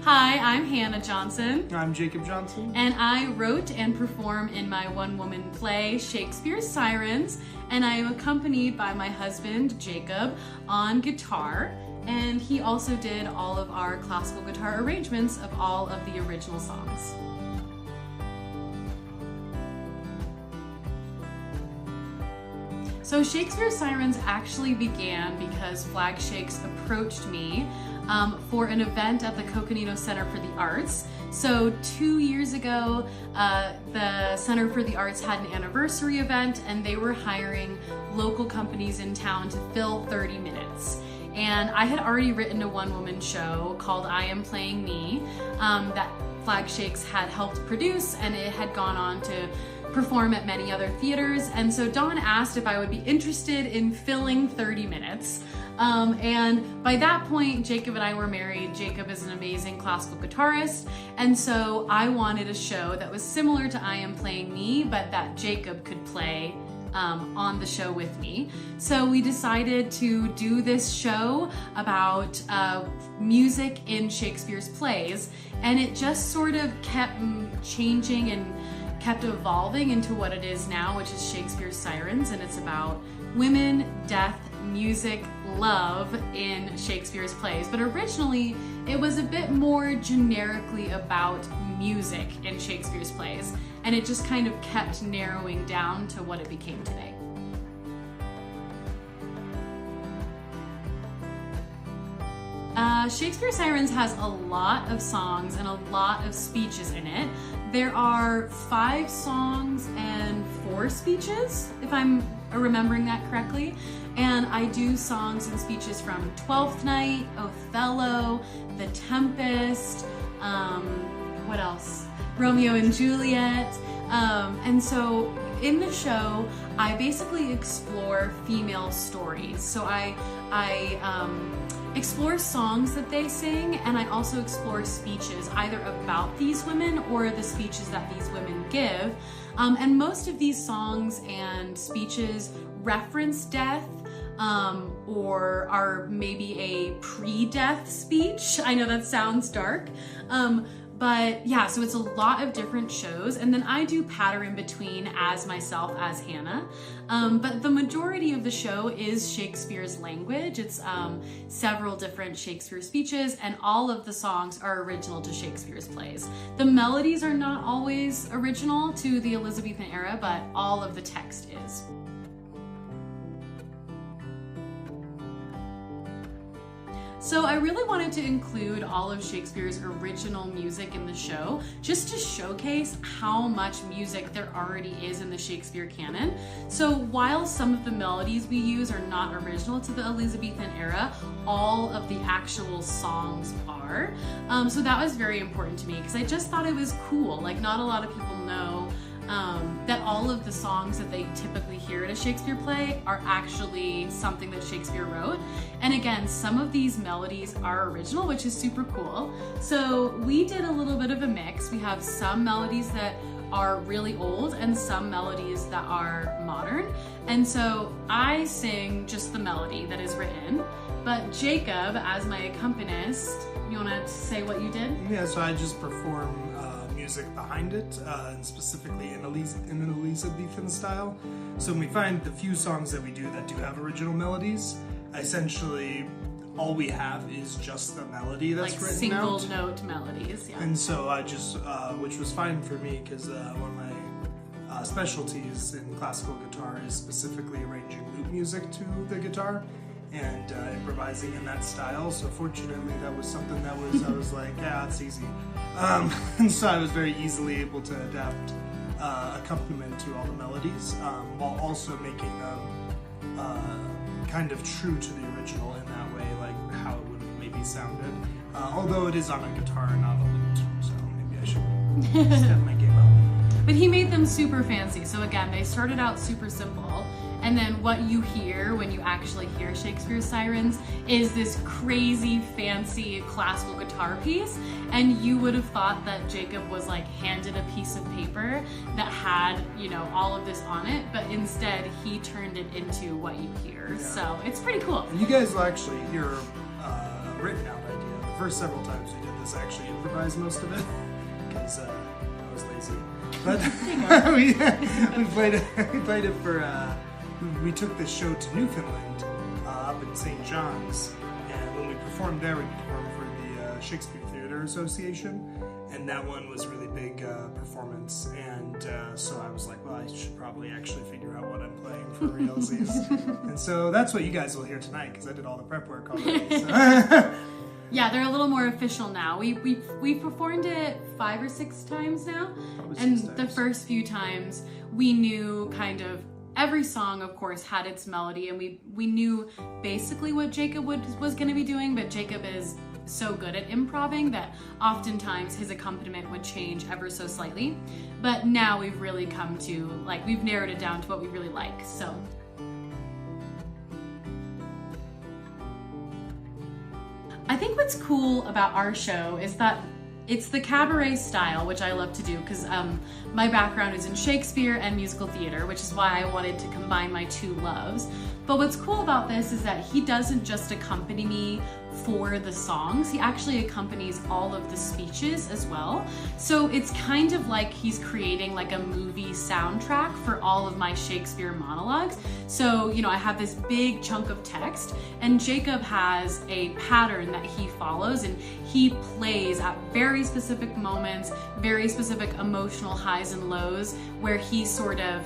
Hi, I'm Hannah Johnson. I'm Jacob Johnson. And I wrote and perform in my one-woman play, Shakespeare's Sirens, and I am accompanied by my husband, Jacob, on guitar, and he also did all of our classical guitar arrangements of all of the original songs. So Shakespeare's Sirens actually began because Flag Shakes approached me for an event at the Coconino Center for the Arts. So 2 years ago, the Center for the Arts had an anniversary event and they were hiring local companies in town to fill 30 minutes. And I had already written a one-woman show called I Am Playing Me that Flag Shakes had helped produce, and it had gone on to perform at many other theaters. And so Dawn asked if I would be interested in filling 30 minutes. And by that point, Jacob and I were married. Jacob is an amazing classical guitarist. And so I wanted a show that was similar to I Am Playing Me, but that Jacob could play on the show with me. So we decided to do this show about music in Shakespeare's plays, and it just sort of kept changing and kept evolving into what it is now, which is Shakespeare's Sirens, and it's about women, death, music, love in Shakespeare's plays. But originally, it was a bit more generically about music in Shakespeare's plays, and it just kind of kept narrowing down to what it became today. Shakespeare's Sirens has a lot of songs and a lot of speeches in it. There are 5 songs and 4 speeches, if I'm remembering that correctly. And I do songs and speeches from Twelfth Night, Othello, The Tempest, what else? Romeo and Juliet. And so in the show, I basically explore female stories. So I explore songs that they sing, and I also explore speeches either about these women or the speeches that these women give. And most of these songs and speeches reference death, or are maybe a pre-death speech. I know that sounds dark. But yeah, so it's a lot of different shows, and then I do patter in between as myself, as Hannah. But the majority of the show is Shakespeare's language. It's several different Shakespeare speeches, and all of the songs are original to Shakespeare's plays. The melodies are not always original to the Elizabethan era, but all of the text is. So I really wanted to include all of Shakespeare's original music in the show, just to showcase how much music there already is in the Shakespeare canon. So while some of the melodies we use are not original to the Elizabethan era, all of the actual songs are. So that was very important to me because I just thought it was cool. Like, not a lot of people know that all of the songs that they typically hear at a Shakespeare play are actually something that Shakespeare wrote. And again, some of these melodies are original, which is super cool. So we did a little bit of a mix. We have some melodies that are really old and some melodies that are modern. And so I sing just the melody that is written, but Jacob, as my accompanist, you want to say what you did? Yeah, so I just perform music behind it, and specifically in an Elizabethan style. So when we find the few songs that we do that do have original melodies, essentially all we have is just the melody that's like written single out. note melodies, yeah. And so I just, which was fine for me because one of my specialties in classical guitar is specifically arranging lute music to the guitar and improvising in that style. So fortunately that was something that was, I was like, yeah, it's easy. And so I was very easily able to adapt accompaniment to all the melodies, while also making them kind of true to the original in that way, like how it would have maybe sounded. Although it is on a guitar and not a lute, so maybe I should step my game up. But he made them super fancy. So again, they started out super simple. And then what you hear when you actually hear Shakespeare's Sirens is this crazy, fancy classical guitar piece. And you would have thought that Jacob was like handed a piece of paper that had, you know, all of this on it, but instead he turned it into what you hear. Yeah. So it's pretty cool. And you guys will actually hear a written out idea. The first several times we did was actually improvise most of it because I was lazy. But we played it for. We took this show to Newfoundland, up in St. John's, and when we performed there, we performed for the Shakespeare Theatre Association, and that one was a really big performance, and so I was like, well, I should probably actually figure out what I'm playing for realsies. And so that's what you guys will hear tonight, because I did all the prep work already. So. Yeah, they're a little more official now. We've performed it 5 or 6 times now, Probably and 6 times. the first few times we knew kind of every song, of course, had its melody, and we knew basically what Jacob was going to be doing, but Jacob is so good at improvising that oftentimes his accompaniment would change ever so slightly. But now we've really come to, like, we've narrowed it down to what we really like, so. I think what's cool about our show is that it's the cabaret style, which I love to do because my background is in Shakespeare and musical theater, which is why I wanted to combine my 2 loves. But what's cool about this is that he doesn't just accompany me for the songs, he actually accompanies all of the speeches as well. So it's kind of like he's creating like a movie soundtrack for all of my Shakespeare monologues. So, you know, I have this big chunk of text, and Jacob has a pattern that he follows, and he plays at very specific moments, very specific emotional highs and lows, where he sort of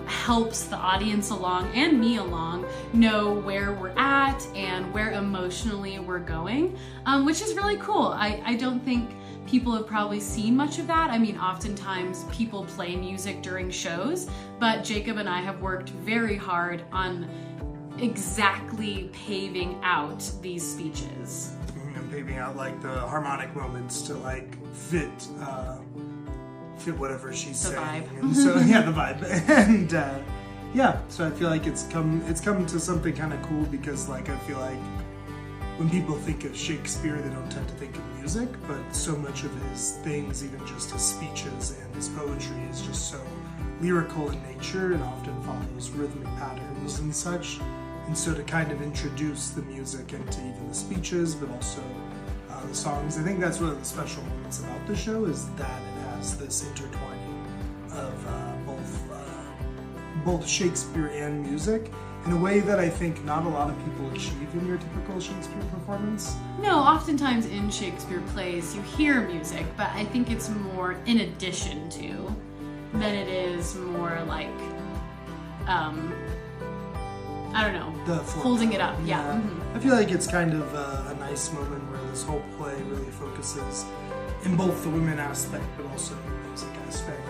helps the audience along and me along know where we're at and where emotionally we're going, which is really cool. I don't think people have probably seen much of that. I mean, oftentimes people play music during shows, but Jacob and I have worked very hard on exactly paving out these speeches. And paving out like the harmonic moments to like fit whatever she's The saying. vibe. And so yeah, the vibe. And yeah, so I feel like it's come to something kind of cool, because like I feel like when people think of Shakespeare, they don't tend to think of music, but so much of his things, even just his speeches and his poetry, is just so lyrical in nature and often follows rhythmic patterns and such. And so to kind of introduce the music into even the speeches, but also the songs, I think that's one of the special moments about the show, is that it has this intertwining of both Shakespeare and music in a way that I think not a lot of people achieve in your typical Shakespeare performance. No, oftentimes in Shakespeare plays you hear music, but I think it's more in addition to than it is more like, I don't know, holding it up. Yeah. Mm-hmm. I feel like it's kind of a nice moment where this whole play really focuses in both the women aspect but also the music aspect,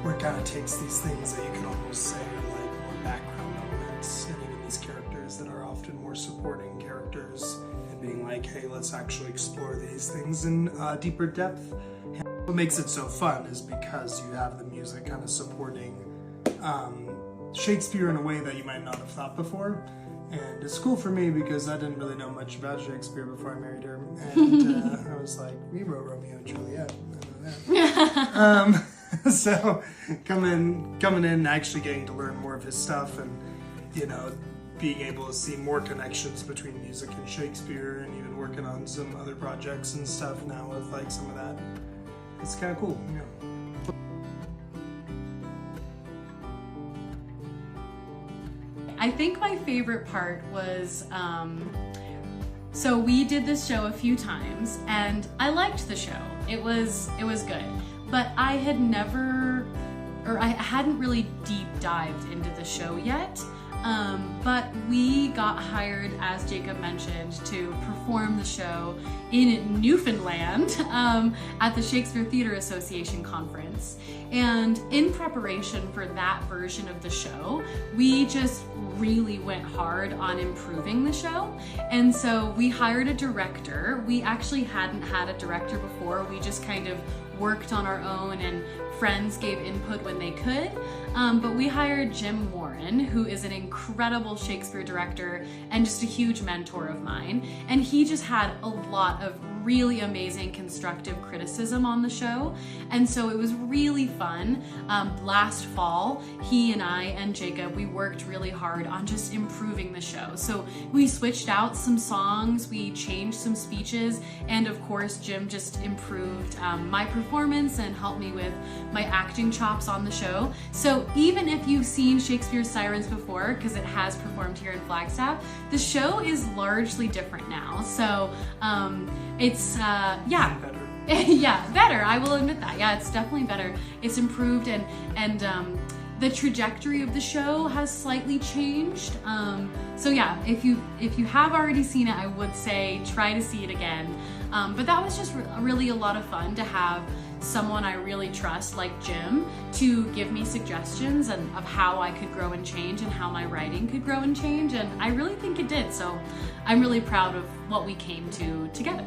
where it kind of takes these things that you can almost say are like more background elements, and even these characters that are often more supporting characters, and being like, hey, let's actually explore these things in deeper depth. And what makes it so fun is because you have the music kind of supporting Shakespeare in a way that you might not have thought before. And it's cool for me because I didn't really know much about Shakespeare before I married her, and I was like, we wrote Romeo and Juliet. I know that. So coming in, actually getting to learn more of his stuff, and you know, being able to see more connections between music and Shakespeare, and even working on some other projects and stuff now with like some of that. It's kind of cool. Yeah. I think my favorite part was, so we did this show a few times, and I liked the show. It was good, but I hadn't really deep dived into the show yet. But we got hired, as Jacob mentioned, to perform the show in Newfoundland at the Shakespeare Theatre Association conference. And in preparation for that version of the show, we just really went hard on improving the show. And so we hired a director. We actually hadn't had a director before. We just kind of worked on our own, and friends gave input when they could. But we hired Jim Warren, who is an incredible Shakespeare director and just a huge mentor of mine. And he just had a lot of really amazing constructive criticism on the show. And so it was really fun. Last fall, he and I and Jacob, we worked really hard on just improving the show. So we switched out some songs, we changed some speeches, and of course Jim just improved my performance and helped me with my acting chops on the show. So even if you've seen Shakespeare's Sirens before, because it has performed here in Flagstaff, the show is largely different now. So it's yeah. Better. Yeah, better. I will admit that. Yeah, it's definitely better. It's improved, and the trajectory of the show has slightly changed. So yeah, if you have already seen it, I would say try to see it again. But that was just really a lot of fun to have someone I really trust, like Jim, to give me suggestions and of how I could grow and change and how my writing could grow and change. And I really think it did. So I'm really proud of what we came to together.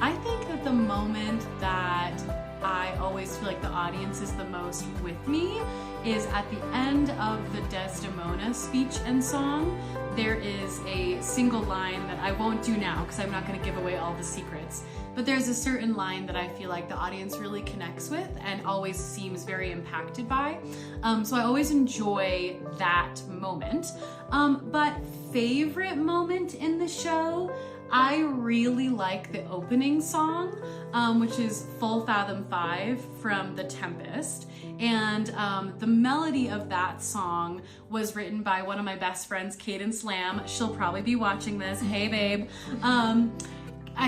I think that the moment that I always feel like the audience is the most with me is at the end of the Desdemona speech and song. There is a single line that I won't do now because I'm not going to give away all the secrets, but there's a certain line that I feel like the audience really connects with and always seems very impacted by. So I always enjoy that moment. But favorite moment in the show, I really like the opening song, which is Full Fathom 5 from The Tempest. And the melody of that song was written by one of my best friends, Cadence Lamb. She'll probably be watching this. Hey, babe.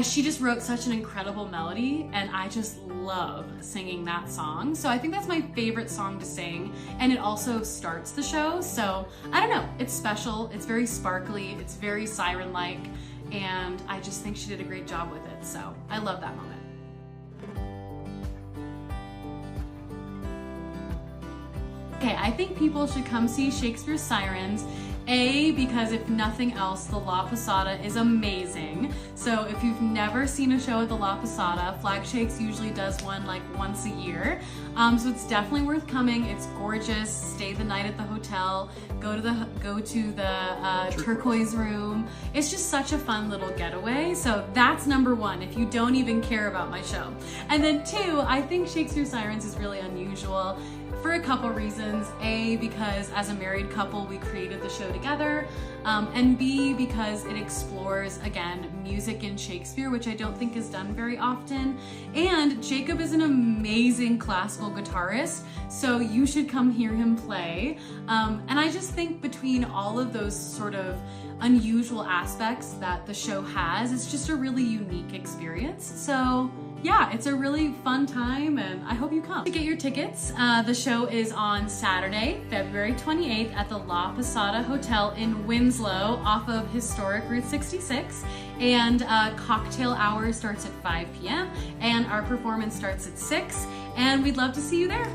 She just wrote such an incredible melody, and I just love singing that song. So I think that's my favorite song to sing, and it also starts the show. So I don't know, it's special, it's very sparkly, it's very siren-like, and I just think she did a great job with it. So I love that moment. Okay, I think people should come see Shakespeare's Sirens. Because if nothing else, the La Posada is amazing. So if you've never seen a show at the La Posada, Flag Shakes usually does one like once a year. So it's definitely worth coming. It's gorgeous. Stay the night at the hotel. Go to the turquoise room. It's just such a fun little getaway. So that's number one if you don't even care about my show. And then two, I think Shakespeare's Sirens is really unusual for a couple reasons. A, because as a married couple, we created the show together, and B, because it explores, again, music in Shakespeare, which I don't think is done very often. And Jacob is an amazing classical guitarist, so you should come hear him play. And I just think between all of those sort of unusual aspects that the show has, it's just a really unique experience. So yeah, it's a really fun time, and I hope you come. To get your tickets, the show is on Saturday, February 28th at the La Posada Hotel in Winslow off of historic Route 66, and cocktail hour starts at 5 p.m. and our performance starts at 6, and we'd love to see you there.